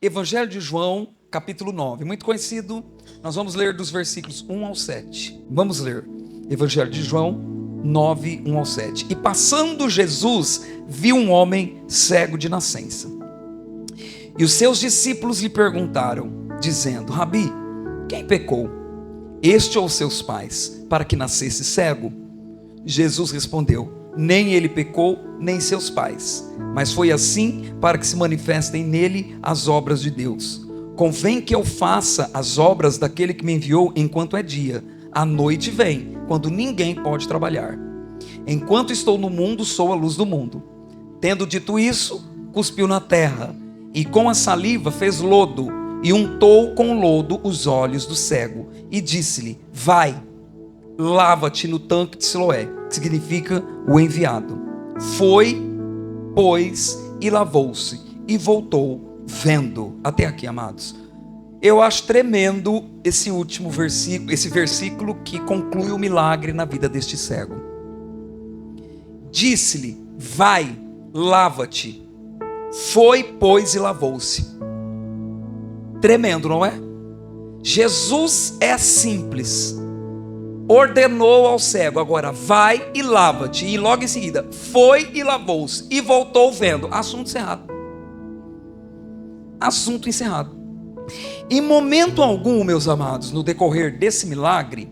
Evangelho de João, capítulo 9, muito conhecido. Nós vamos ler dos versículos 1 ao 7. Vamos ler Evangelho de João 9, 1 ao 7. E passando Jesus, viu um homem cego de nascença. E os seus discípulos lhe perguntaram, dizendo: Rabi, quem pecou, este ou seus pais, para que nascesse cego? Jesus respondeu: nem ele pecou, nem seus pais, mas foi assim para que se manifestem nele as obras de Deus. Convém que eu faça as obras daquele que me enviou enquanto é dia. A noite vem, quando ninguém pode trabalhar. Enquanto estou no mundo, sou a luz do mundo. Tendo dito isso, cuspiu na terra, e com a saliva fez lodo, e untou com lodo os olhos do cego, e disse-lhe: vai, lava-te no tanque de Siloé, que significa o enviado. Foi, pois, e lavou-se, e voltou vendo. Até aqui, amados. Eu acho tremendo esse último versículo, esse versículo que conclui o milagre na vida deste cego. Disse-lhe: vai, lava-te. Foi, pois, e lavou-se. Tremendo, não é? Jesus é simples. Ordenou ao cego: agora vai e lava-te. E logo em seguida, foi e lavou-se, e voltou vendo. Assunto encerrado. Assunto encerrado. Em momento algum, meus amados, no decorrer desse milagre,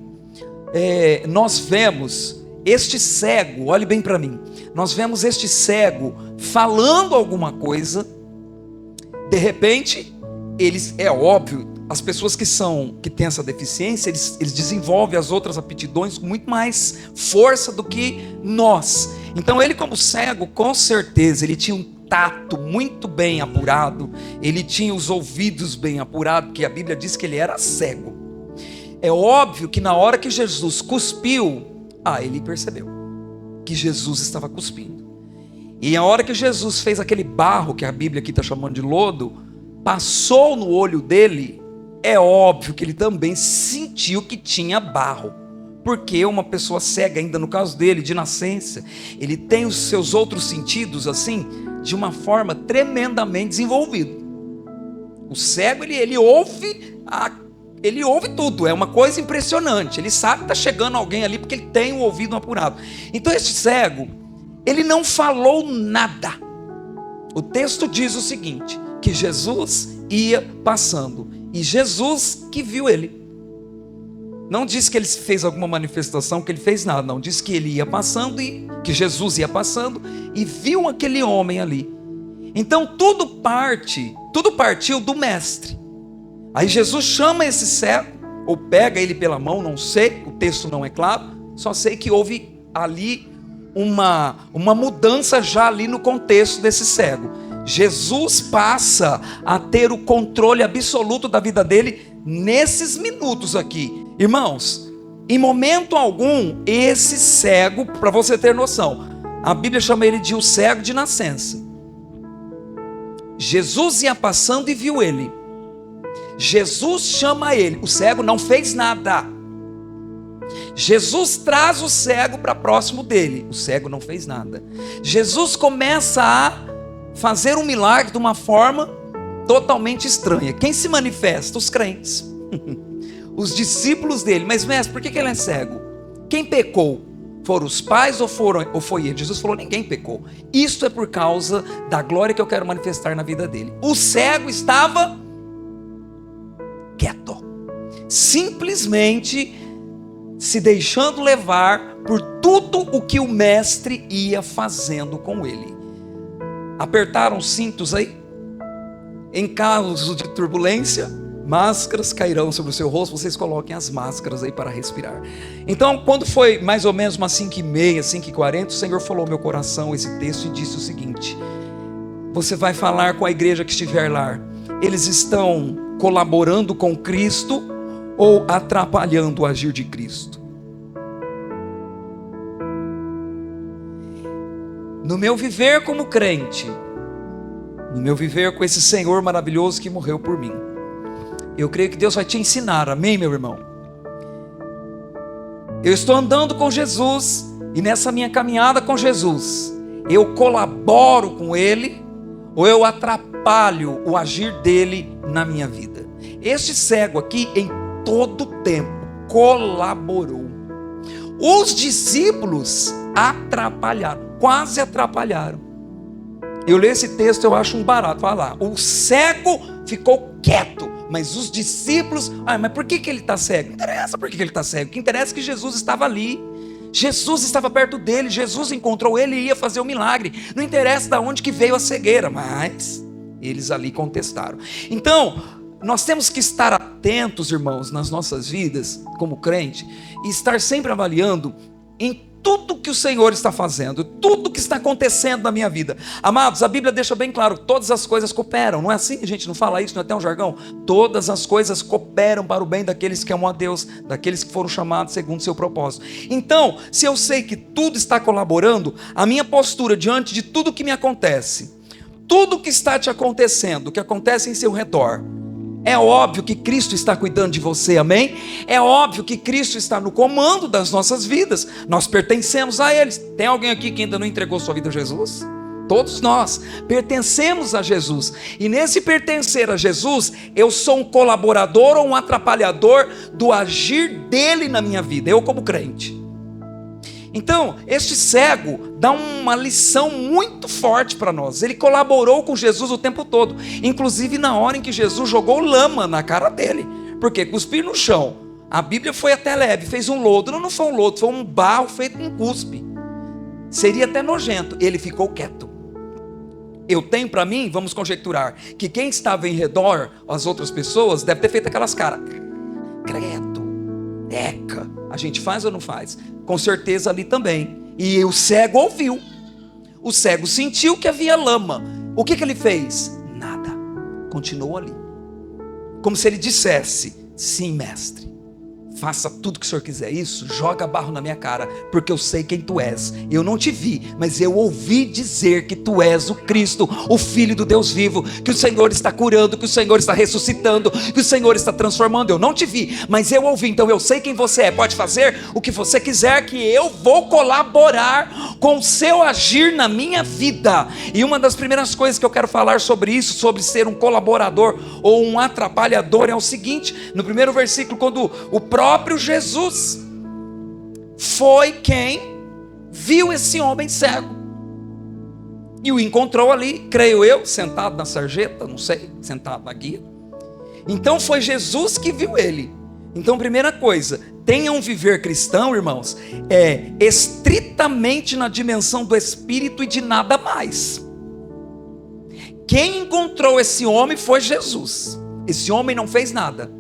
nós vemos este cego, olhe bem para mim, nós vemos este cego falando alguma coisa. De repente, é óbvio, as pessoas que têm essa deficiência, eles desenvolvem as outras aptidões com muito mais força do que nós. Então ele, como cego, com certeza ele tinha um tato muito bem apurado, ele tinha os ouvidos bem apurados, porque a Bíblia diz que ele era cego. É óbvio que na hora que Jesus cuspiu, ele percebeu que Jesus estava cuspindo. E a hora que Jesus fez aquele barro, que a Bíblia aqui está chamando de lodo, passou no olho dele, é óbvio que ele também sentiu que tinha barro. Porque uma pessoa cega, ainda no caso dele, de nascença, ele tem os seus outros sentidos assim, de uma forma tremendamente desenvolvida. O cego, ele ouve tudo, é uma coisa impressionante. Ele sabe que está chegando alguém ali, porque ele tem o ouvido apurado. Então este cego, ele não falou nada. O texto diz o seguinte, que Jesus ia passando, e Jesus que viu ele. Não diz que ele fez alguma manifestação, que ele fez nada, não. Diz que ele ia passando, e que Jesus ia passando e viu aquele homem ali. Então tudo partiu do mestre. Aí Jesus chama esse cego, ou pega ele pela mão, não sei, o texto não é claro, só sei que houve ali uma mudança já ali no contexto desse cego. Jesus passa a ter o controle absoluto da vida dele nesses minutos aqui. Irmãos, em momento algum, esse cego, para você ter noção, a Bíblia chama ele de o cego de nascença. Jesus ia passando e viu ele. Jesus chama ele, o cego não fez nada. Jesus traz o cego para próximo dele, o cego não fez nada. Jesus começa a fazer um milagre de uma forma totalmente estranha. Quem se manifesta? Os crentes. Os discípulos dele. Mas mestre, por que ele é cego? Quem pecou? Foram os pais ou foi ele? Jesus falou: ninguém pecou. Isso é por causa da glória que eu quero manifestar na vida dele. O cego estava quieto, simplesmente se deixando levar por tudo o que o mestre ia fazendo com ele. Apertaram os cintos aí? Em caso de turbulência, máscaras cairão sobre o seu rosto, vocês coloquem as máscaras aí para respirar. Então, quando foi mais ou menos umas 5h30, 5h40, o Senhor falou ao meu coração esse texto e disse o seguinte: você vai falar com a igreja que estiver lá, eles estão colaborando com Cristo ou atrapalhando o agir de Cristo? No meu viver como crente, no meu viver com esse Senhor maravilhoso que morreu por mim, eu creio que Deus vai te ensinar, amém, meu irmão? Eu estou andando com Jesus, e nessa minha caminhada com Jesus, eu colaboro com Ele, ou eu atrapalho o agir dele na minha vida. Este cego aqui, em todo tempo, colaborou. Os discípulos atrapalharam, quase atrapalharam. Eu leio esse texto, eu acho um barato. Olha lá, o cego ficou quieto, mas os discípulos, mas por que ele está cego? Não interessa por que ele está cego, o que interessa é que Jesus estava ali. Jesus estava perto dele, Jesus encontrou ele e ia fazer o milagre. Não interessa de onde que veio a cegueira, mas eles ali contestaram. Então, nós temos que estar atentos, irmãos, nas nossas vidas, como crente, e estar sempre avaliando em tudo que o Senhor está fazendo, tudo que está acontecendo na minha vida. Amados, a Bíblia deixa bem claro, todas as coisas cooperam, não é assim? A gente não fala isso, não é até um jargão? Todas as coisas cooperam para o bem daqueles que amam a Deus, daqueles que foram chamados segundo o seu propósito. Então, se eu sei que tudo está colaborando, a minha postura diante de tudo que me acontece, tudo que está te acontecendo, que acontece em seu redor, é óbvio que Cristo está cuidando de você, amém? É óbvio que Cristo está no comando das nossas vidas. Nós pertencemos a Ele. Tem alguém aqui que ainda não entregou sua vida a Jesus? Todos nós pertencemos a Jesus. E nesse pertencer a Jesus, eu sou um colaborador ou um atrapalhador do agir dele na minha vida, eu como crente. Então, este cego dá uma lição muito forte para nós. Ele colaborou com Jesus o tempo todo, inclusive na hora em que Jesus jogou lama na cara dele. Porque cuspir no chão, a Bíblia foi até leve, fez um lodo. Não foi um lodo, foi um barro feito com cuspe. Seria até nojento. Ele ficou quieto. Eu tenho para mim, vamos conjecturar, que quem estava em redor, as outras pessoas, deve ter feito aquelas caras. Credo, eca. A gente faz ou não faz? Com certeza ali também. E o cego ouviu. O cego sentiu que havia lama. O que ele fez? Nada. Continuou ali. Como se ele dissesse: sim, mestre, faça tudo que o senhor quiser. Isso, joga barro na minha cara, porque eu sei quem tu és. Eu não te vi, mas eu ouvi dizer que tu és o Cristo, o Filho do Deus vivo, que o Senhor está curando, que o Senhor está ressuscitando, que o Senhor está transformando. Eu não te vi, mas eu ouvi, então eu sei quem você é. Pode fazer o que você quiser, que eu vou colaborar com o seu agir na minha vida. E uma das primeiras coisas que eu quero falar sobre isso, sobre ser um colaborador ou um atrapalhador, é o seguinte: no primeiro versículo, quando o próprio Jesus foi quem viu esse homem cego e o encontrou ali, creio eu, sentado na sarjeta, não sei, sentado na guia. Então foi Jesus que viu ele. Então, primeira coisa, tenha um viver cristão, irmãos, é estritamente na dimensão do Espírito e de nada mais. Quem encontrou esse homem foi Jesus. Esse homem não fez nada.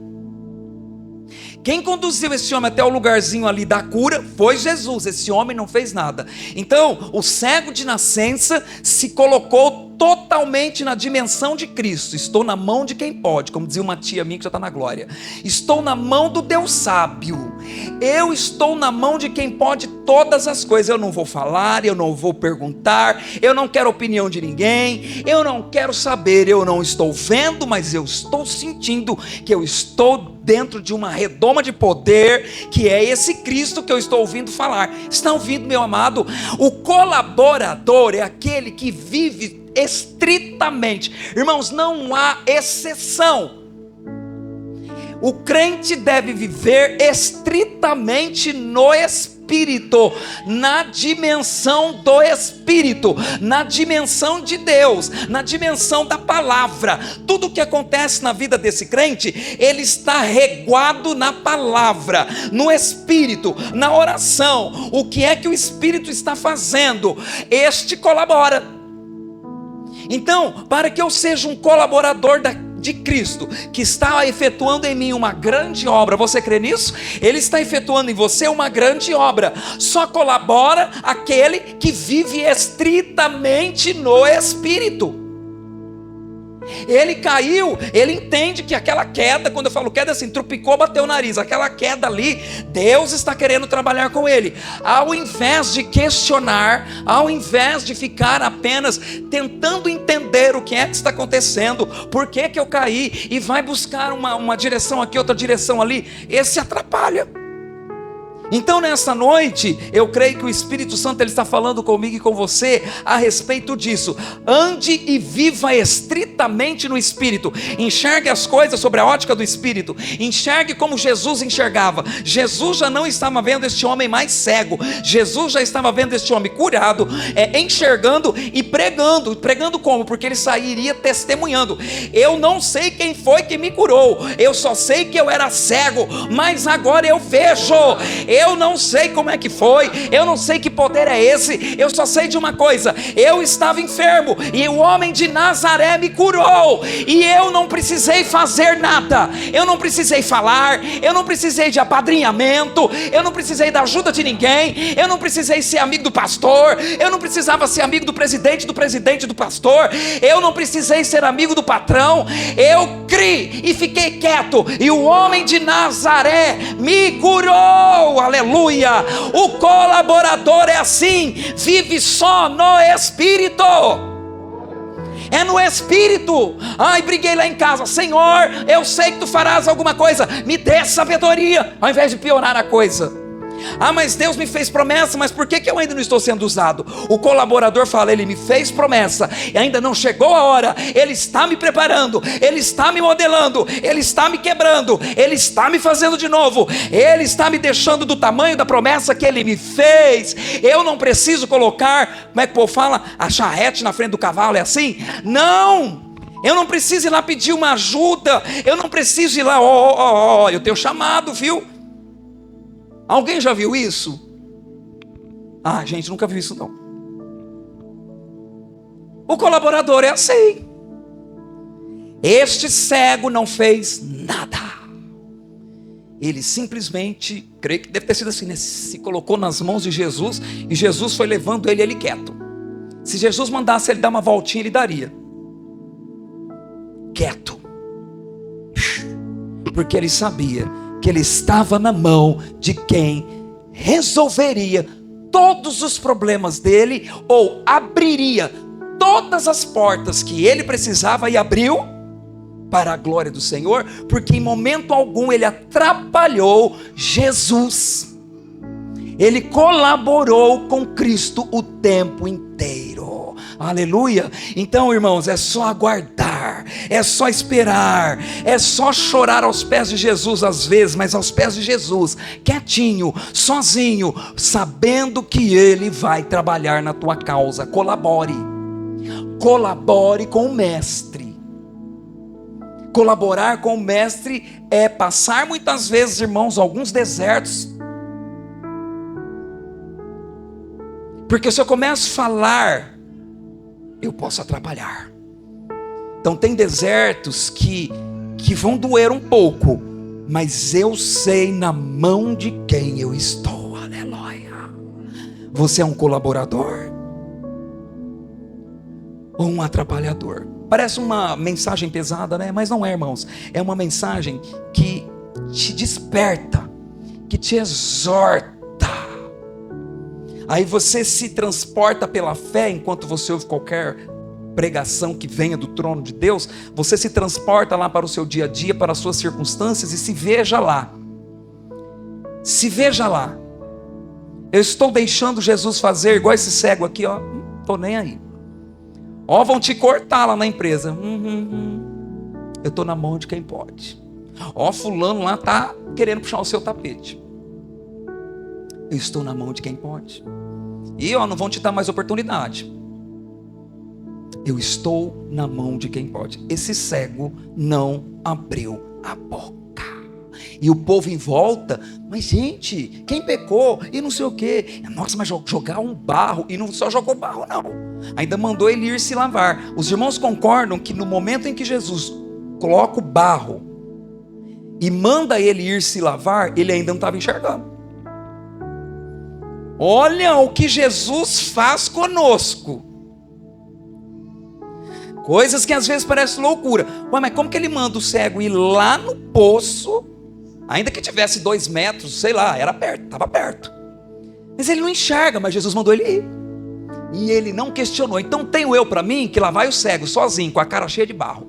Quem conduziu esse homem até o lugarzinho ali da cura foi Jesus. Esse homem não fez nada. Então, o cego de nascença se colocou totalmente na dimensão de Cristo. Estou na mão de quem pode, como dizia uma tia minha que já está na glória. Estou na mão do Deus sábio. Eu estou na mão de quem pode todas as coisas. Eu não vou falar, eu não vou perguntar, eu não quero opinião de ninguém, eu não quero saber, eu não estou vendo, mas eu estou sentindo que eu estou dentro de uma redoma de poder, que é esse Cristo que eu estou ouvindo falar. Está ouvindo, meu amado? O colaborador é aquele que vive estritamente. Irmãos, não há exceção. O crente deve viver estritamente no Espírito, na dimensão do Espírito, na dimensão de Deus, na dimensão da palavra. Tudo que acontece na vida desse crente, ele está reguado na palavra, no Espírito, na oração. O que é que o Espírito está fazendo? Este colabora. Então, para que eu seja um colaborador de Cristo, que está efetuando em mim uma grande obra, você crê nisso? Ele está efetuando em você uma grande obra. Só colabora aquele que vive estritamente no Espírito. Ele caiu, ele entende que aquela queda, quando eu falo queda assim, trupicou, bateu o nariz, aquela queda ali, Deus está querendo trabalhar com ele. Ao invés de questionar, ao invés de ficar apenas tentando entender o que é que está acontecendo, por que que eu caí, e vai buscar uma direção aqui, outra direção ali, esse atrapalha. Então nessa noite, eu creio que o Espírito Santo ele está falando comigo e com você a respeito disso. Ande e viva estritamente no Espírito. Enxergue as coisas sobre a ótica do Espírito. Enxergue como Jesus enxergava. Jesus já não estava vendo este homem mais cego. Jesus já estava vendo este homem curado, enxergando e pregando. Pregando como? Porque ele sairia testemunhando. Eu não sei quem foi que me curou. Eu só sei que eu era cego, mas agora eu vejo. Eu não sei como é que foi, eu não sei que poder é esse, eu só sei de uma coisa: eu estava enfermo e o homem de Nazaré me curou, e eu não precisei fazer nada, eu não precisei falar, eu não precisei de apadrinhamento, eu não precisei da ajuda de ninguém, eu não precisei ser amigo do pastor, eu não precisava ser amigo do presidente do pastor, eu não precisei ser amigo do patrão. Eu criei e fiquei quieto, e o homem de Nazaré me curou. Aleluia! O colaborador é assim, vive só no Espírito. É no Espírito. Ai, briguei lá em casa: Senhor, eu sei que tu farás alguma coisa, me dê sabedoria, ao invés de piorar a coisa. Ah, mas Deus me fez promessa, mas por que eu ainda não estou sendo usado? O colaborador fala: ele me fez promessa e ainda não chegou a hora. Ele está me preparando, ele está me modelando, ele está me quebrando, ele está me fazendo de novo, ele está me deixando do tamanho da promessa que ele me fez. Eu não preciso colocar, como é que o povo fala, a charrete na frente do cavalo, é assim? Não! Eu não preciso ir lá pedir uma ajuda, eu não preciso ir lá, eu tenho chamado, viu? Alguém já viu isso? Ah, gente, nunca viu isso não. O colaborador é assim. Este cego não fez nada. Ele simplesmente, creio que deve ter sido assim, né? Se colocou nas mãos de Jesus, e Jesus foi levando ele quieto. Se Jesus mandasse ele dar uma voltinha, ele daria. Quieto. Porque ele sabia que ele estava na mão de quem resolveria todos os problemas dele, ou abriria todas as portas que ele precisava, e abriu para a glória do Senhor, porque em momento algum ele atrapalhou Jesus. Ele colaborou com Cristo o tempo inteiro. Aleluia. Então, irmãos, é só aguardar, é só esperar, é só chorar aos pés de Jesus às vezes, mas aos pés de Jesus, quietinho, sozinho, sabendo que Ele vai trabalhar na tua causa. Colabore com o Mestre. Colaborar com o Mestre é passar muitas vezes, irmãos, alguns desertos. Porque se eu começo a falar, eu posso atrapalhar. Então tem desertos que vão doer um pouco, mas eu sei na mão de quem eu estou. Aleluia. Você é um colaborador ou um atrapalhador? Parece uma mensagem pesada, né? Mas não é, irmãos. É uma mensagem que te desperta, que te exorta. Aí você se transporta pela fé. Enquanto você ouve qualquer pregação que venha do trono de Deus, você se transporta lá para o seu dia a dia, para as suas circunstâncias, e se veja lá. Se veja lá. Eu estou deixando Jesus fazer igual esse cego aqui, ó. Estou nem aí. Ó, vão te cortar lá na empresa. Eu estou na mão de quem pode. Ó, fulano lá está querendo puxar o seu tapete. Eu estou na mão de quem pode. E ó, não vão te dar mais oportunidade. Eu estou na mão de quem pode. Esse cego não abriu a boca. E o povo em volta: mas gente, quem pecou? E não sei o quê. Nossa, mas jogar um barro. E não só jogou barro não, ainda mandou ele ir se lavar. Os irmãos concordam que no momento em que Jesus coloca o barro e manda ele ir se lavar, ele ainda não estava enxergando. Olha o que Jesus faz conosco. Coisas que às vezes parecem loucura. Ué, mas como que ele manda o cego ir lá no poço, ainda que tivesse 2 metros, sei lá, era perto, estava perto. Mas ele não enxerga, mas Jesus mandou ele ir. E ele não questionou. Então tenho eu para mim que lá vai o cego sozinho, com a cara cheia de barro.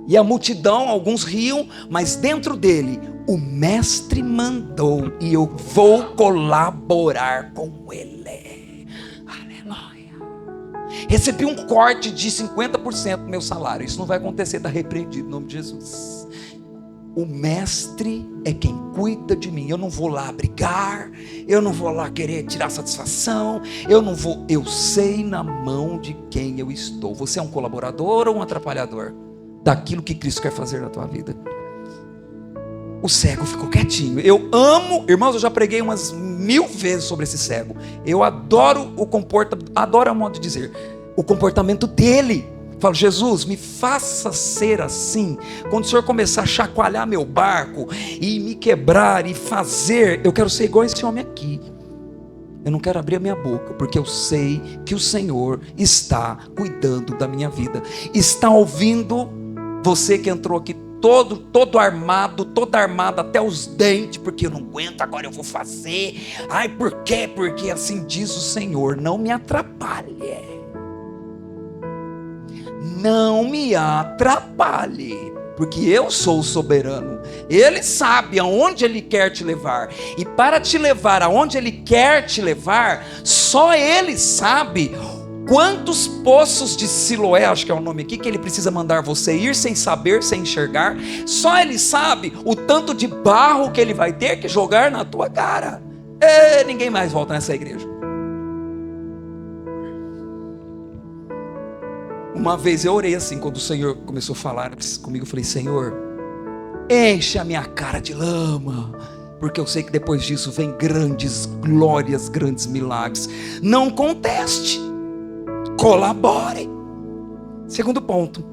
E a multidão, alguns riam, mas dentro dele, o mestre mandou e eu vou colaborar com ele. Aleluia. Recebi um corte de 50% do meu salário. Isso não vai acontecer, está repreendido em nome de Jesus. O mestre é quem cuida de mim. Eu não vou lá brigar, eu não vou lá querer tirar satisfação, eu sei na mão de quem eu estou. Você é um colaborador ou um atrapalhador daquilo que Cristo quer fazer na tua vida? O cego ficou quietinho. Eu amo, irmãos, eu já preguei umas 1000 vezes sobre esse cego. Eu adoro o comportamento, adoro a modo de dizer, o comportamento dele. Falo, Jesus, me faça ser assim. Quando o Senhor começar a chacoalhar meu barco e me quebrar e fazer, eu quero ser igual a esse homem aqui. Eu não quero abrir a minha boca, porque eu sei que o Senhor está cuidando da minha vida. Está ouvindo você que entrou aqui todo armado, toda armada até os dentes, porque eu não aguento, agora eu vou fazer. Ai, por quê? Porque assim diz o Senhor, não me atrapalhe. Não me atrapalhe, porque eu sou o soberano. Ele sabe aonde Ele quer te levar. E para te levar aonde Ele quer te levar, só Ele sabe quantos poços de Siloé, acho que é o nome aqui, que Ele precisa mandar você ir sem saber, sem enxergar. Só Ele sabe o tanto de barro que Ele vai ter que jogar na tua cara. Ninguém mais volta nessa igreja. Uma vez eu orei assim, quando o Senhor começou a falar comigo, eu falei, Senhor, enche a minha cara de lama, porque eu sei que depois disso vem grandes glórias, grandes milagres. Não conteste, colabore. Segundo ponto,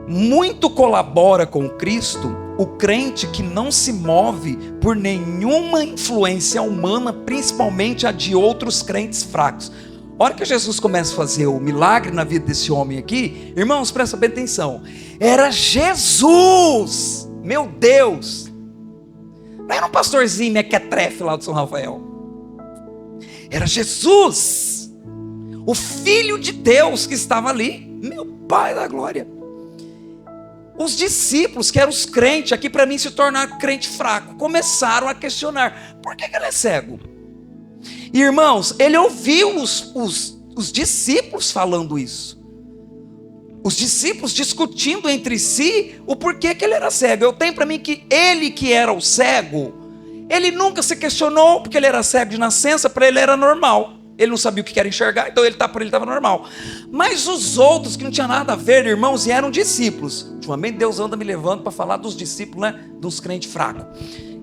muito colabora com Cristo o crente que não se move por nenhuma influência humana, principalmente a de outros crentes fracos. A hora que Jesus começa a fazer o milagre na vida desse homem aqui, irmãos, presta bem atenção, era Jesus, meu Deus, não era um pastorzinho mequetrefe lá do São Rafael, era Jesus, o Filho de Deus que estava ali, meu Pai da glória. Os discípulos, que eram os crentes, aqui para mim se tornar crente fraco, começaram a questionar, por que ele é cego? Irmãos, ele ouviu os discípulos falando isso. Os discípulos discutindo entre si o porquê que ele era cego. Eu tenho para mim que ele que era o cego, ele nunca se questionou porque ele era cego de nascença, para ele era normal. Ele não sabia o que era enxergar, então para ele estava normal. Mas os outros que não tinham nada a ver, irmãos, e eram discípulos. Ultimamente Deus anda me levando para falar dos discípulos, né? Dos crentes fracos.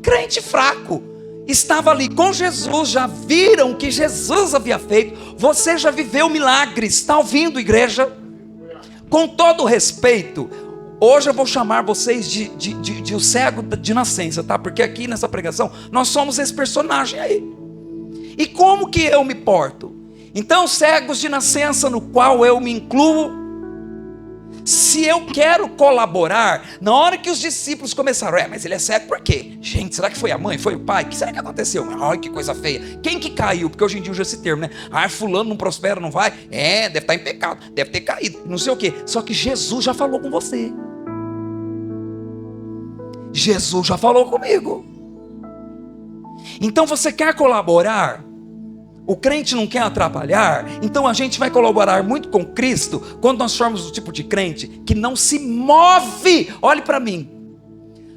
Crente fraco estava ali com Jesus, já viram o que Jesus havia feito. Você já viveu milagres, está ouvindo, igreja? Com todo respeito, hoje eu vou chamar vocês de o cego de nascença, tá? Porque aqui nessa pregação, nós somos esse personagem aí. E como que eu me porto? Então, cegos de nascença, no qual eu me incluo. Se eu quero colaborar, na hora que os discípulos começaram, mas ele é cego por quê? Gente, será que foi a mãe? Foi o pai? O que será que aconteceu? Ai, que coisa feia. Quem que caiu? Porque hoje em dia usa esse termo, né? Fulano não prospera, não vai? Deve estar em pecado, deve ter caído, não sei o quê. Só que Jesus já falou com você. Jesus já falou comigo. Então você quer colaborar? O crente não quer atrapalhar, então a gente vai colaborar muito com Cristo quando nós formos o tipo de crente que não se move, olhe para mim,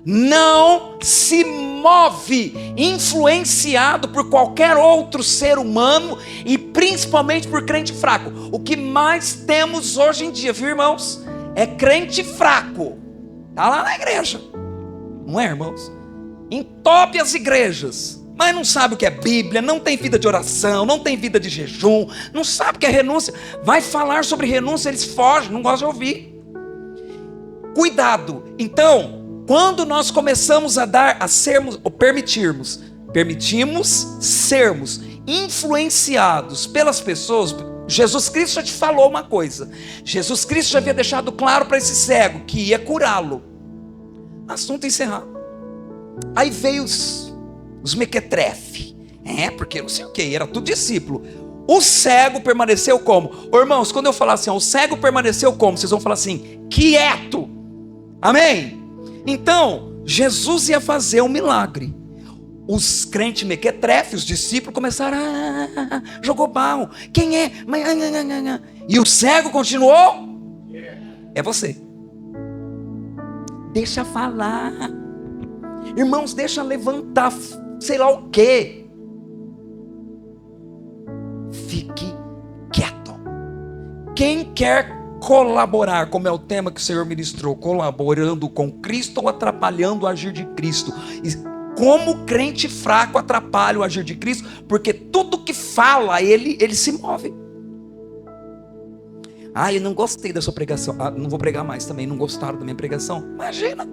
não se move influenciado por qualquer outro ser humano e principalmente por crente fraco. O que mais temos hoje em dia, viu, irmãos? É crente fraco, está lá na igreja, não é, irmãos? Entope as igrejas, mas não sabe o que é Bíblia, não tem vida de oração, não tem vida de jejum, não sabe o que é renúncia. Vai falar sobre renúncia, eles fogem, não gostam de ouvir. Cuidado. Então, quando nós começamos a sermos, ou permitimos sermos influenciados pelas pessoas, Jesus Cristo já te falou uma coisa. Jesus Cristo já havia deixado claro para esse cego que ia curá-lo. Assunto encerrado. Aí veio os mequetrefe, porque não sei o que, era tudo discípulo. O cego permaneceu como? Ô, irmãos, quando eu falar assim, o cego permaneceu como? Vocês vão falar assim, quieto. Amém? Então, Jesus ia fazer um milagre. Os crentes mequetrefe, os discípulos começaram, jogou barro. Quem é? E o cego continuou? É você. Deixa falar. Irmãos, deixa levantar, sei lá o quê. Fique quieto. Quem quer colaborar, como é o tema que o Senhor ministrou, colaborando com Cristo ou atrapalhando o agir de Cristo? Como crente fraco atrapalha o agir de Cristo? Porque tudo que fala, ele se move. Eu não gostei da sua pregação. Não vou pregar mais também. Não gostaram da minha pregação? Imagina.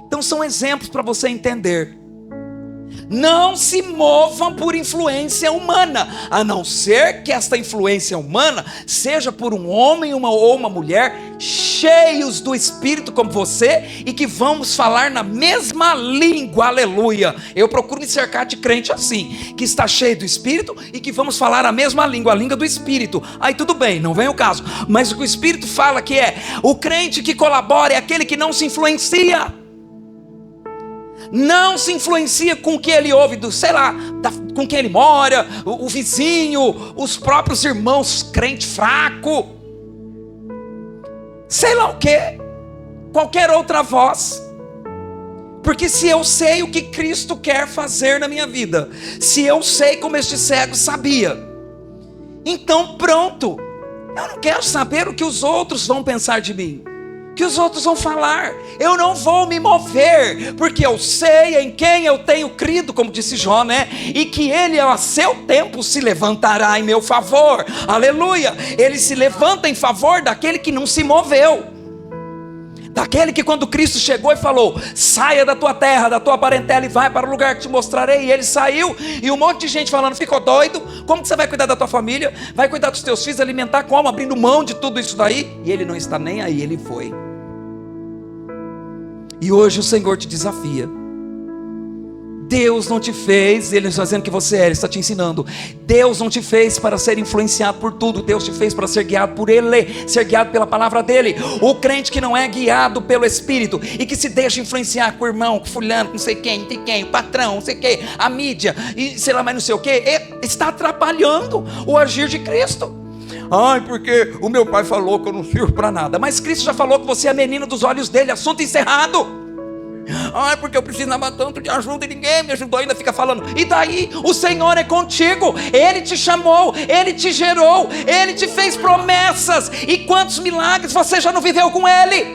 Então são exemplos para você entender. Não se movam por influência humana, a não ser que esta influência humana seja por um homem ou uma mulher cheios do Espírito como você e que vamos falar na mesma língua, aleluia. Eu procuro me cercar de crente assim, que está cheio do Espírito e que vamos falar a mesma língua, a língua do Espírito. Aí tudo bem, não vem o caso, mas o que o Espírito fala que é o crente que colabora é aquele que não se influencia. Não se influencia com o que ele ouve, com quem ele mora, o vizinho, os próprios irmãos, crente fraco, sei lá o que, qualquer outra voz. Porque se eu sei o que Cristo quer fazer na minha vida, se eu sei como este cego sabia, então pronto, eu não quero saber o que os outros vão pensar de mim, que os outros vão falar. Eu não vou me mover, porque eu sei em quem eu tenho crido, como disse Jó, né? E que ele a seu tempo se levantará em meu favor, aleluia. Ele se levanta em favor daquele que não se moveu, daquele que quando Cristo chegou e falou, saia da tua terra, da tua parentela e vai para o lugar que te mostrarei, e ele saiu, e um monte de gente falando, ficou doido, como que você vai cuidar da tua família, vai cuidar dos teus filhos, alimentar como, abrindo mão de tudo isso daí, e ele não está nem aí, ele foi. E hoje o Senhor te desafia. Deus não te fez, Ele está dizendo que você Ele está te ensinando. Deus não te fez para ser influenciado por tudo. Deus te fez para ser guiado por Ele, ser guiado pela palavra dEle. O crente que não é guiado pelo Espírito e que se deixa influenciar com o irmão, com fulano, com não sei quem, o patrão, não sei quem, a mídia, e sei lá mais não sei o que, está atrapalhando o agir de Cristo. Porque o meu pai falou que eu não sirvo para nada. Mas Cristo já falou que você é a menina dos olhos dele, assunto encerrado. Porque eu precisava tanto de ajuda e ninguém me ajudou, ainda fica falando. E daí? O Senhor é contigo, Ele te chamou, Ele te gerou, Ele te fez promessas. E quantos milagres você já não viveu com Ele?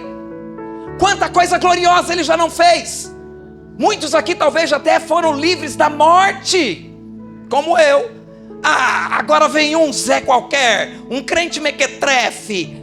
Quanta coisa gloriosa Ele já não fez. Muitos aqui talvez até foram livres da morte, como eu. Agora vem um Zé qualquer, um crente mequetrefe,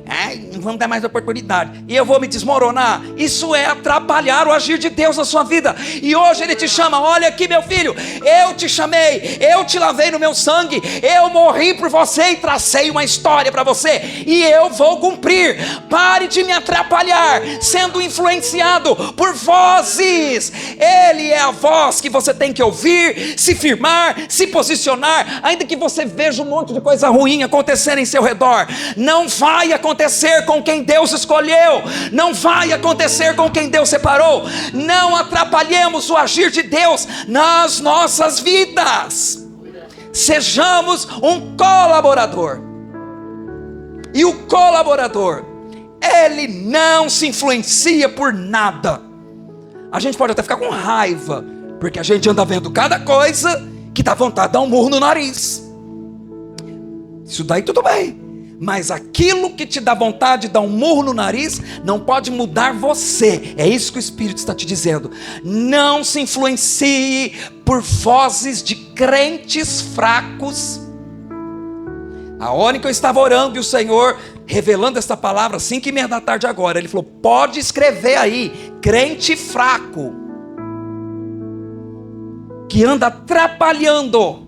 não vamos dar mais oportunidade, e eu vou me desmoronar. Isso é atrapalhar o agir de Deus na sua vida. E hoje Ele te chama, olha aqui meu filho, eu te chamei, eu te lavei no meu sangue, eu morri por você e tracei uma história para você, e eu vou cumprir. Pare de me atrapalhar, sendo influenciado por vozes. Ele é a voz que você tem que ouvir, se firmar, se posicionar, ainda que você veja um monte de coisa ruim acontecer em seu redor. Não vai acontecer com quem Deus escolheu, não vai acontecer com quem Deus separou. Não atrapalhemos o agir de Deus nas nossas vidas. Sejamos um colaborador. E o colaborador, ele não se influencia por nada. A gente pode até ficar com raiva, porque a gente anda vendo cada coisa que dá vontade de dar um murro no nariz. Isso daí tudo bem. Mas aquilo que te dá vontade de dar um murro no nariz não pode mudar você. É isso que o Espírito está te dizendo. Não se influencie por vozes de crentes fracos. A hora em que eu estava orando e o Senhor revelando esta palavra, 5:30 da tarde agora, Ele falou, pode escrever aí, crente fraco, que anda atrapalhando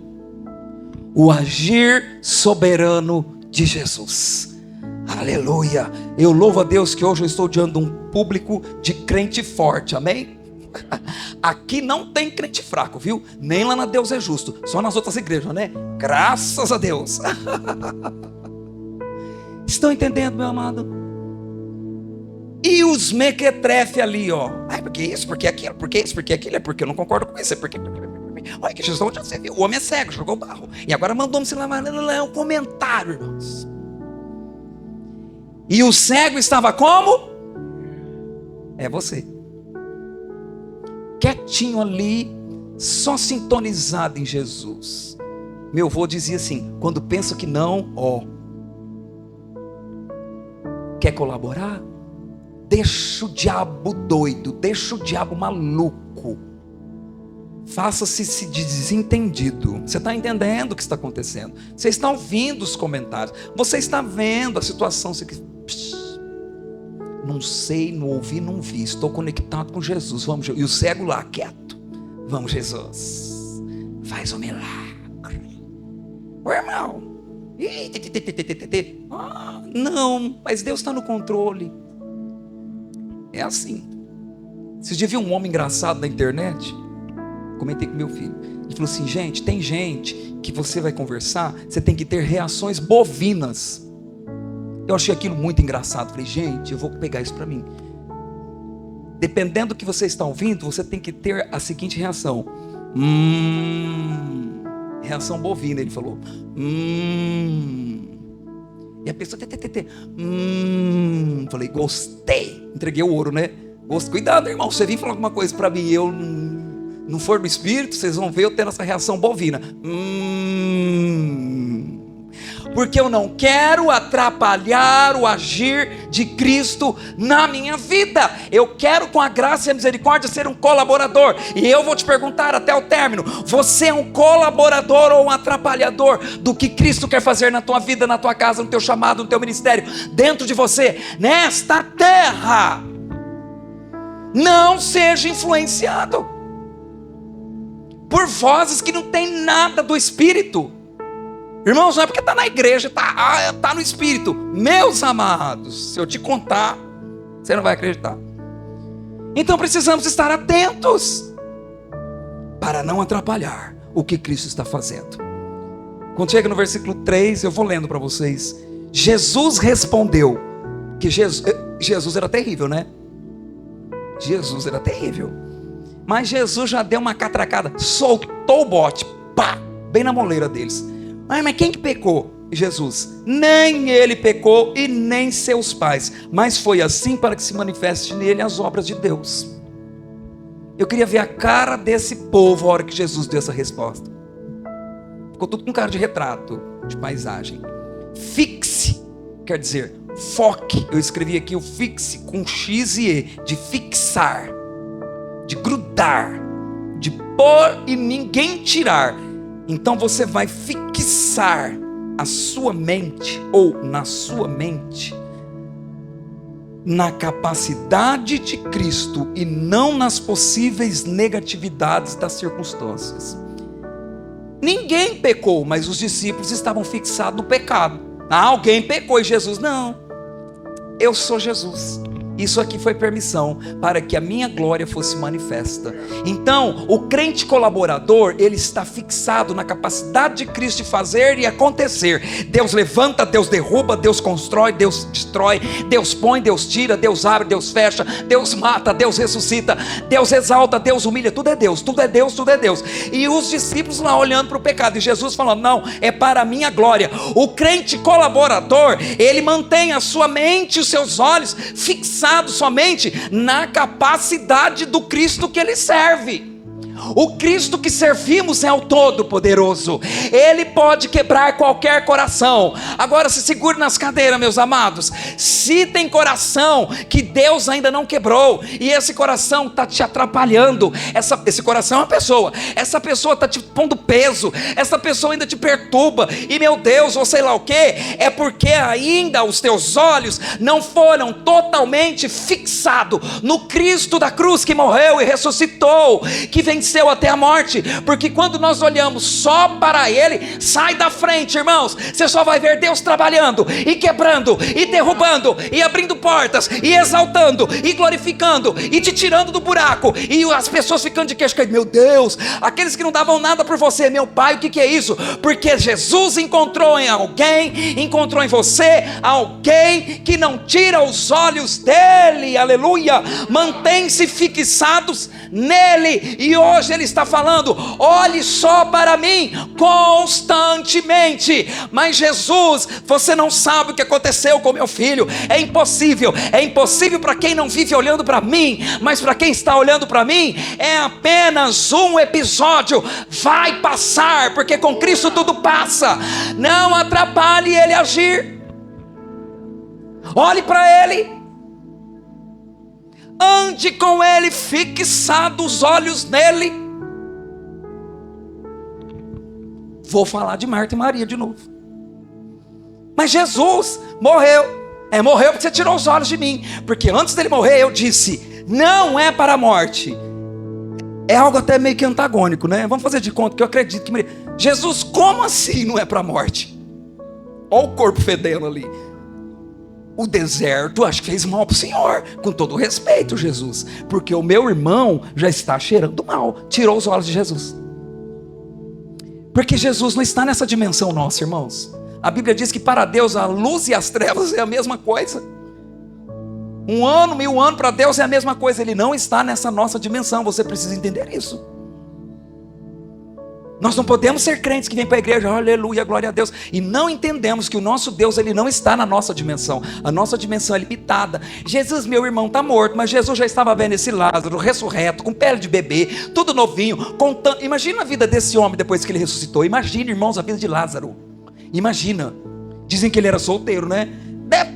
o agir soberano de Jesus. Aleluia. Eu louvo a Deus que hoje eu estou diante de um público de crente forte, amém? aqui não tem crente fraco, viu? Nem lá na Deus é Justo, só nas outras igrejas, né? Graças a Deus. Estão entendendo, meu amado? E os mequetrefe ali, ó. Ai, porque isso, porque aquilo, porque isso, porque aquilo, é porque eu não concordo com isso, é porque... Olha que Jesus, onde você viu? O homem é cego, jogou barro. E agora mandou-me se lavar. É um comentário, irmãos. E o cego estava como? É você. Quietinho ali, só sintonizado em Jesus. Meu avô dizia assim, quando penso que não, ó. Quer colaborar? Deixa o diabo doido, deixa o diabo maluco. Faça-se de desentendido. Você está entendendo o que está acontecendo? Você está ouvindo os comentários. Você está vendo a situação. Não sei, não ouvi, não vi. Estou conectado com Jesus. Vamos, e o cego lá, quieto. Vamos, Jesus. Faz um milagre. Ô irmão. Não, mas Deus está no controle. É assim. Vocês já viram um homem engraçado na internet? Comentei com meu filho. Ele falou assim, gente, tem gente que você vai conversar, você tem que ter reações bovinas. Eu achei aquilo muito engraçado. Falei, gente, eu vou pegar isso para mim. Dependendo do que você está ouvindo, você tem que ter a seguinte reação. Reação bovina, ele falou. E a pessoa, falei, gostei. Entreguei o ouro, né? Cuidado, irmão, você vir falar alguma coisa para mim, eu não for do Espírito, vocês vão ver eu tendo essa reação bovina. Porque eu não quero atrapalhar o agir de Cristo na minha vida. Eu quero, com a graça e a misericórdia, ser um colaborador. E eu vou te perguntar até o término: você é um colaborador ou um atrapalhador do que Cristo quer fazer na tua vida, na tua casa, no teu chamado, no teu ministério, dentro de você, nesta terra? Não seja influenciado por vozes que não tem nada do Espírito. Irmãos, não é porque está na igreja, está no Espírito. Meus amados, se eu te contar, você não vai acreditar. Então precisamos estar atentos para não atrapalhar o que Cristo está fazendo. Quando chega no versículo 3, eu vou lendo para vocês. Jesus respondeu, que Jesus era terrível, né? Jesus era terrível. Mas Jesus já deu uma catracada, soltou o bote, pá, bem na moleira deles. Mas quem que pecou? Jesus. Nem ele pecou e nem seus pais, mas foi assim para que se manifeste nele as obras de Deus. Eu queria ver a cara desse povo a hora que Jesus deu essa resposta. Ficou tudo com cara de retrato, de paisagem. Fixe, quer dizer, foque. Eu escrevi aqui o fixe com X e E, de fixar, de grudar, de pôr e ninguém tirar. Então você vai fixar a sua mente, ou na sua mente, na capacidade de Cristo e não nas possíveis negatividades das circunstâncias. Ninguém pecou, mas os discípulos estavam fixados no pecado. Alguém pecou e Jesus, não. Eu sou Jesus. Isso aqui foi permissão para que a minha glória fosse manifesta. Então, o crente colaborador, ele está fixado na capacidade de Cristo de fazer e acontecer. Deus levanta, Deus derruba, Deus constrói, Deus destrói, Deus põe, Deus tira, Deus abre, Deus fecha, Deus mata, Deus ressuscita, Deus exalta, Deus humilha, tudo é Deus, tudo é Deus, tudo é Deus. E os discípulos lá olhando para o pecado, e Jesus falando, não, é para a minha glória. O crente colaborador, ele mantém a sua mente, os seus olhos fixados somente na capacidade do Cristo que ele serve. O Cristo que servimos é o Todo-Poderoso. Ele pode quebrar qualquer coração. Agora se segure nas cadeiras, meus amados. Se tem coração que Deus ainda não quebrou, e esse coração está te atrapalhando, esse coração é uma pessoa, essa pessoa está te pondo peso, essa pessoa ainda te perturba, e meu Deus, ou sei lá o que, é porque ainda os teus olhos não foram totalmente fixados no Cristo da cruz que morreu e ressuscitou, que venceu venceu até a morte, porque quando nós olhamos só para Ele, sai da frente, irmãos, você só vai ver Deus trabalhando, e quebrando, e derrubando, e abrindo portas, e exaltando, e glorificando, e te tirando do buraco, e as pessoas ficando de queixo caído. Meu Deus, aqueles que não davam nada por você, meu Pai, o que é isso? Porque Jesus encontrou em alguém, encontrou em você alguém que não tira os olhos dele, aleluia, mantém-se fixados nele, e hoje ele está falando: olhe só para mim constantemente. Mas Jesus, você não sabe o que aconteceu com meu filho, é impossível para quem não vive olhando para mim, mas para quem está olhando para mim, é apenas um episódio, vai passar, porque com Cristo tudo passa. Não atrapalhe ele agir, olhe para ele, ande com ele, fixado os olhos nele. Vou falar de Marta e Maria de novo. Mas Jesus morreu, morreu porque você tirou os olhos de mim, porque antes dele morrer eu disse, não é para a morte. É algo até meio que antagônico, né? Vamos fazer de conta que eu acredito que Jesus, como assim não é para a morte? Olha o corpo fedendo ali. O deserto acho que fez mal para o Senhor, com todo o respeito, Jesus, porque o meu irmão já está cheirando mal. Tirou os olhos de Jesus, porque Jesus não está nessa dimensão nossa, irmãos. A Bíblia diz que para Deus a luz e as trevas é a mesma coisa. 1 ano, 1000 anos para Deus é a mesma coisa. Ele não está nessa nossa dimensão, você precisa entender isso. Nós não podemos ser crentes que vêm para a igreja, aleluia, glória a Deus, e não entendemos que o nosso Deus, ele não está na nossa dimensão. A nossa dimensão é limitada. Jesus, meu irmão, está morto, mas Jesus já estava vendo esse Lázaro ressurreto, com pele de bebê, tudo novinho, contando. Imagina a vida desse homem depois que ele ressuscitou. Imagina, irmãos, a vida de Lázaro. Imagina. Dizem que ele era solteiro, né?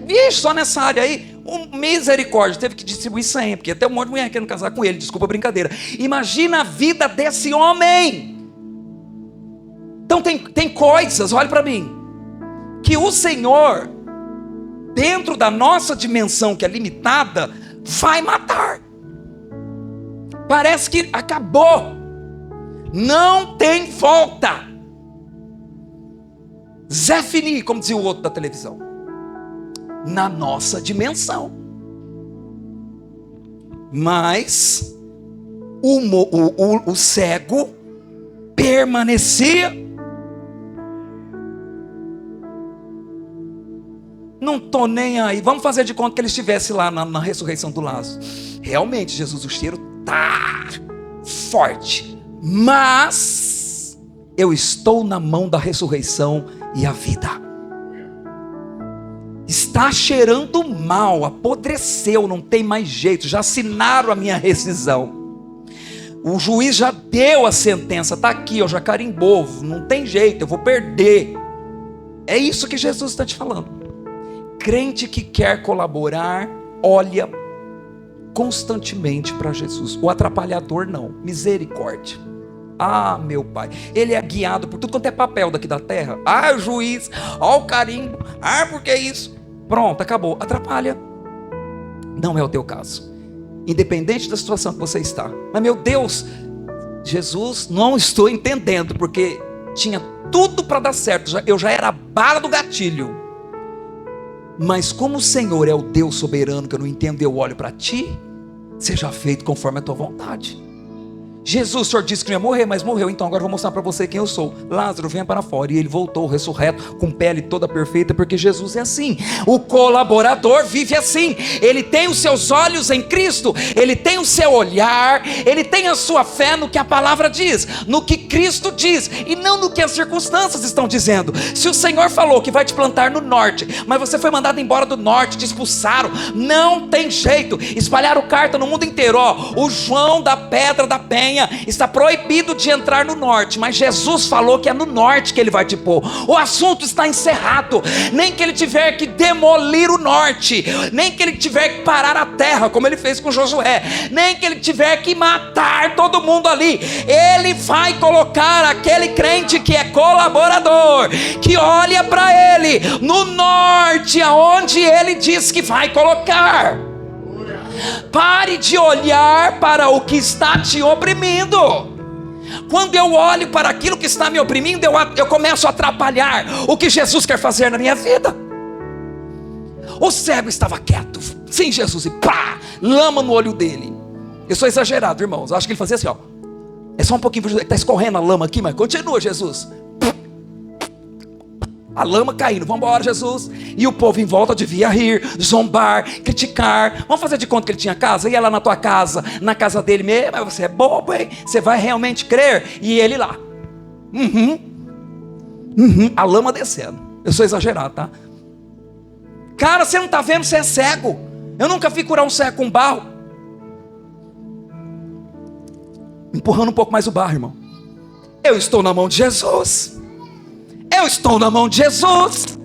Vixe, só nessa área aí, misericórdia, teve que distribuir 100, porque até um monte de mulher querendo casar com ele, desculpa a brincadeira. Imagina a vida desse homem. Então tem coisas, olhe para mim, que o Senhor, dentro da nossa dimensão que é limitada, vai matar. Parece que acabou, não tem volta. Zé Fini, como dizia o outro da televisão, na nossa dimensão. Mas o cego permanecia. Não estou nem aí. Vamos fazer de conta que ele estivesse lá na ressurreição do Lázaro. Realmente, Jesus, o cheiro está forte. Mas eu estou na mão da ressurreição e a vida. Está cheirando mal, apodreceu, não tem mais jeito. Já assinaram a minha rescisão. O juiz já deu a sentença. Está aqui, ó, já carimbou. Não tem jeito, eu vou perder. É isso que Jesus está te falando. Crente que quer colaborar, olha constantemente para Jesus. O atrapalhador não, misericórdia. Ah, meu Pai, ele é guiado por tudo quanto é papel daqui da terra. Ah, o juiz, ó o carimbo, ah, porque é isso? Pronto, acabou, atrapalha. Não é o teu caso, independente da situação que você está. Mas meu Deus, Jesus, não estou entendendo, porque tinha tudo para dar certo, eu já era a bala do gatilho. Mas como o Senhor é o Deus soberano, que eu não entendo, eu olho para ti, seja feito conforme a tua vontade. Jesus, o Senhor disse que não ia morrer, mas morreu, então agora eu vou mostrar para você quem eu sou. Lázaro, venha para fora. E ele voltou ressurreto, com pele toda perfeita, porque Jesus é assim. O colaborador vive assim. Ele tem os seus olhos em Cristo, ele tem o seu olhar, ele tem a sua fé no que a palavra diz, no que Cristo diz, e não no que as circunstâncias estão dizendo. Se o Senhor falou que vai te plantar no norte, mas você foi mandado embora do norte, te expulsaram, não tem jeito. Espalharam carta no mundo inteiro, ó, o João da Pedra da Penha está proibido de entrar no norte, mas Jesus falou que é no norte que ele vai te pôr. O assunto está encerrado. Nem que ele tiver que demolir o norte, nem que ele tiver que parar a terra, como ele fez com Josué, nem que ele tiver que matar todo mundo ali, ele vai colocar aquele crente que é colaborador, que olha para ele no norte, aonde ele diz que vai colocar. Pare de olhar para o que está te oprimindo. Quando eu olho para aquilo que está me oprimindo, eu começo a atrapalhar o que Jesus quer fazer na minha vida. O cego estava quieto, sim, Jesus, e pá, lama no olho dele. Eu sou exagerado, irmãos, acho que ele fazia assim, ó. É só um pouquinho, está escorrendo a lama aqui, mas continua, Jesus. A lama caindo, vamos embora, Jesus. E o povo em volta devia rir, zombar, criticar. Vamos fazer de conta que ele tinha casa? Ia lá na tua casa, na casa dele mesmo. Mas você é bobo, hein? Você vai realmente crer? E ele lá. A lama descendo. Eu sou exagerado, tá? Cara, você não está vendo, você é cego. Eu nunca vi curar um cego com barro. Empurrando um pouco mais o barro, irmão. Eu estou na mão de Jesus. Eu estou na mão de Jesus.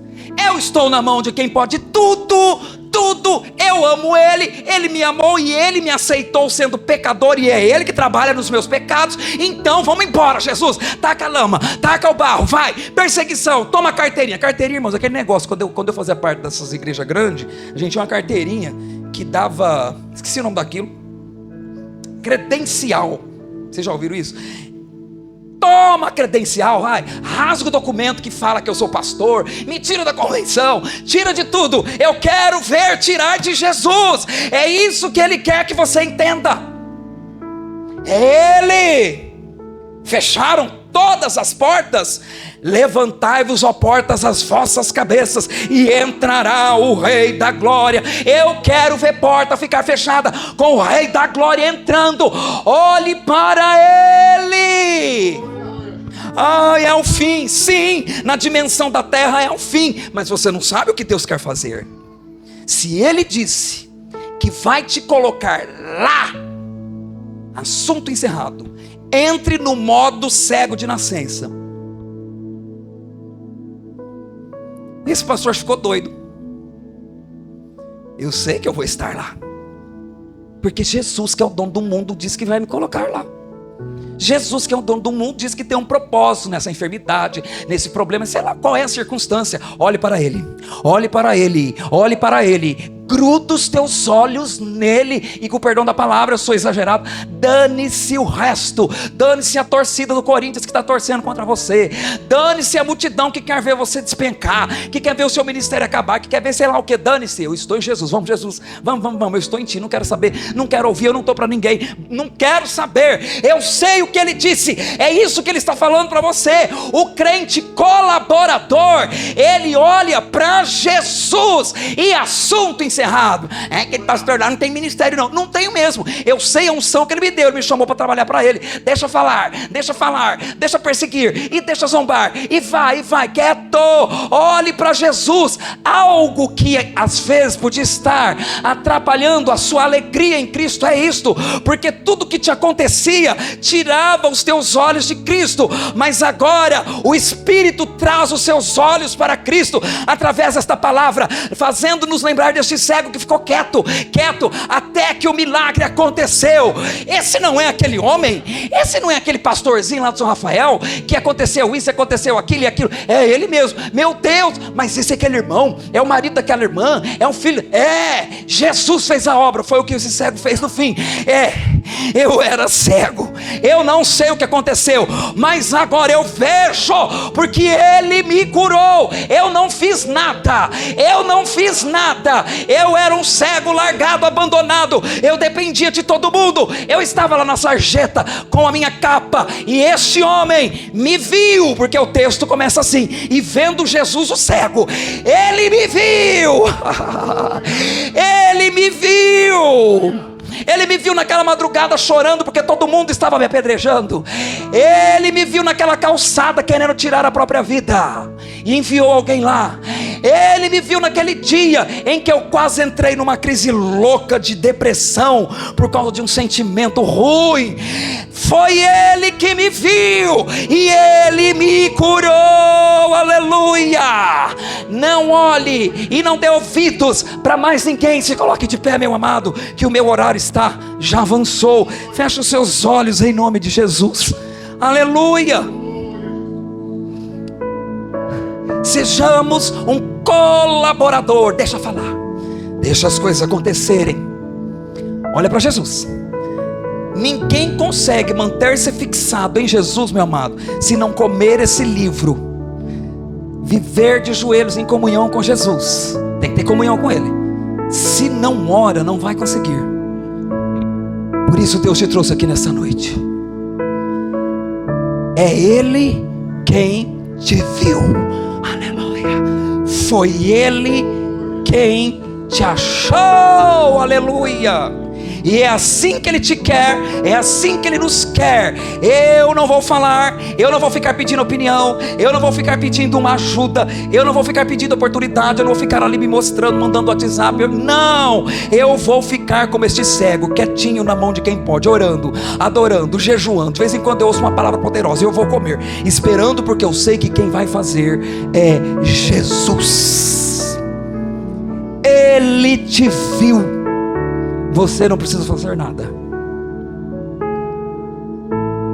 Eu estou na mão de quem pode tudo, tudo. Eu amo Ele, Ele me amou e Ele me aceitou sendo pecador, e é Ele que trabalha nos meus pecados. Então vamos embora, Jesus. Taca a lama, taca o barro, vai. Perseguição, toma a carteirinha. Carteirinha, irmãos, aquele negócio, quando eu fazia parte dessas igrejas grandes, a gente tinha uma carteirinha que dava, esqueci o nome daquilo, credencial. Vocês já ouviram isso? Toma credencial, vai, rasga o documento que fala que eu sou pastor, me tira da convenção, tira de tudo. Eu quero ver tirar de Jesus. É isso que Ele quer que você entenda. É Ele. Fecharam todas as portas. Levantai-vos, ó portas, as vossas cabeças, e entrará o Rei da Glória. Eu quero ver porta ficar fechada com o Rei da Glória entrando. Olhe para Ele. É o fim, sim, na dimensão da terra é o fim, mas você não sabe o que Deus quer fazer. Se Ele disse que vai te colocar lá, assunto encerrado. Entre no modo cego de nascença. Esse pastor ficou doido. Eu sei que eu vou estar lá, porque Jesus, que é o dono do mundo, disse que vai me colocar lá. Jesus, que é o dono do mundo, diz que tem um propósito nessa enfermidade, nesse problema, sei lá qual é a circunstância. Olhe para Ele, olhe para Ele, olhe para Ele. Gruda os teus olhos nele. E com o perdão da palavra, eu sou exagerado, dane-se o resto. Dane-se a torcida do Corinthians que está torcendo contra você. Dane-se a multidão que quer ver você despencar, que quer ver o seu ministério acabar, que quer ver sei lá o que. Dane-se, eu estou em Jesus. Vamos, Jesus, vamos, eu estou em ti. Não quero saber, não quero ouvir, eu não estou para ninguém, não quero saber. Eu sei o que Ele disse. É isso que Ele está falando para você. O crente colaborador, ele olha para Jesus. E assunto encerrado. É que ele pastor lá não tem ministério, não tenho mesmo. Eu sei a unção que Ele me deu, Ele me chamou para trabalhar para Ele. Deixa falar, deixa perseguir e deixa zombar, e vai, quieto. Olhe para Jesus. Algo que às vezes podia estar atrapalhando a sua alegria em Cristo é isto, porque tudo que te acontecia tirava os teus olhos de Cristo, mas agora o Espírito traz os seus olhos para Cristo através desta palavra, fazendo-nos lembrar deste cego que ficou quieto até que o milagre aconteceu. Esse não é aquele homem, esse não é aquele pastorzinho lá de São Rafael, que aconteceu isso, aconteceu aquilo e aquilo. É ele mesmo, meu Deus. Mas esse é aquele irmão, é o marido daquela irmã, é um filho. Jesus fez a obra, foi o que esse cego fez no fim. Eu era cego, eu não sei o que aconteceu, mas agora eu vejo, porque Ele me curou. Eu não fiz nada, eu era um cego, largado, abandonado, eu dependia de todo mundo. Eu estava lá na sarjeta com a minha capa, e este homem me viu, porque o texto começa assim: e vendo Jesus o cego, Ele me viu. Ele me viu. Ele me viu naquela madrugada chorando porque todo mundo estava me apedrejando. Ele me viu naquela calçada querendo tirar a própria vida e enviou alguém lá. Ele me viu naquele dia em que eu quase entrei numa crise louca de depressão por causa de um sentimento ruim. Foi Ele que me viu e Ele me curou. Aleluia. Não olhe e não dê ouvidos para mais ninguém. Se coloque de pé, meu amado, que o meu horário já avançou. Feche os seus olhos em nome de Jesus. Aleluia. Sejamos um colaborador. Deixa falar, deixa as coisas acontecerem. Olha para Jesus. Ninguém consegue manter-se fixado em Jesus, meu amado, se não comer esse livro. Viver de joelhos em comunhão com Jesus. Tem que ter comunhão com Ele. Se não ora, não vai conseguir. Por isso Deus te trouxe aqui nessa noite. É Ele quem te viu. Aleluia. Foi Ele quem te achou. Aleluia. E é assim que Ele te quer, é assim que Ele nos quer. Eu não vou falar, eu não vou ficar pedindo opinião, eu não vou ficar pedindo uma ajuda, eu não vou ficar pedindo oportunidade, eu não vou ficar ali me mostrando, mandando WhatsApp. Não, eu vou ficar como este cego, quietinho na mão de quem pode, orando, adorando, jejuando. De vez em quando eu ouço uma palavra poderosa, eu vou comer, esperando, porque eu sei que quem vai fazer é Jesus. Ele te viu. Você não precisa fazer nada.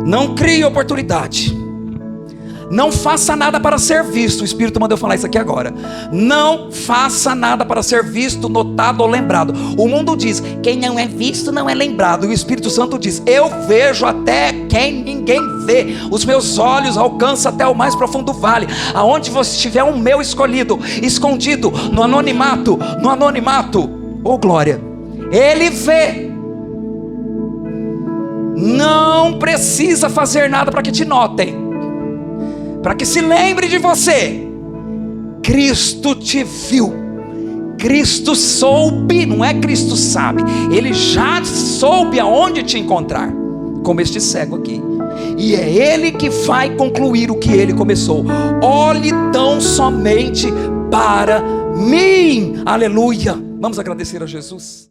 Não crie oportunidade. Não faça nada para ser visto. O Espírito mandou falar isso aqui agora. Não faça nada para ser visto, notado ou lembrado. O mundo diz: quem não é visto não é lembrado. E o Espírito Santo diz: eu vejo até quem ninguém vê. Os meus olhos alcançam até o mais profundo vale. Aonde você tiver um meu escolhido, escondido, no anonimato. Oh glória, Ele vê. Não precisa fazer nada para que te notem, para que se lembre de você. Cristo te viu. Cristo soube, não é Cristo sabe. Ele já soube aonde te encontrar, como este cego aqui. E é Ele que vai concluir o que Ele começou. Olhe tão somente para mim. Aleluia. Vamos agradecer a Jesus.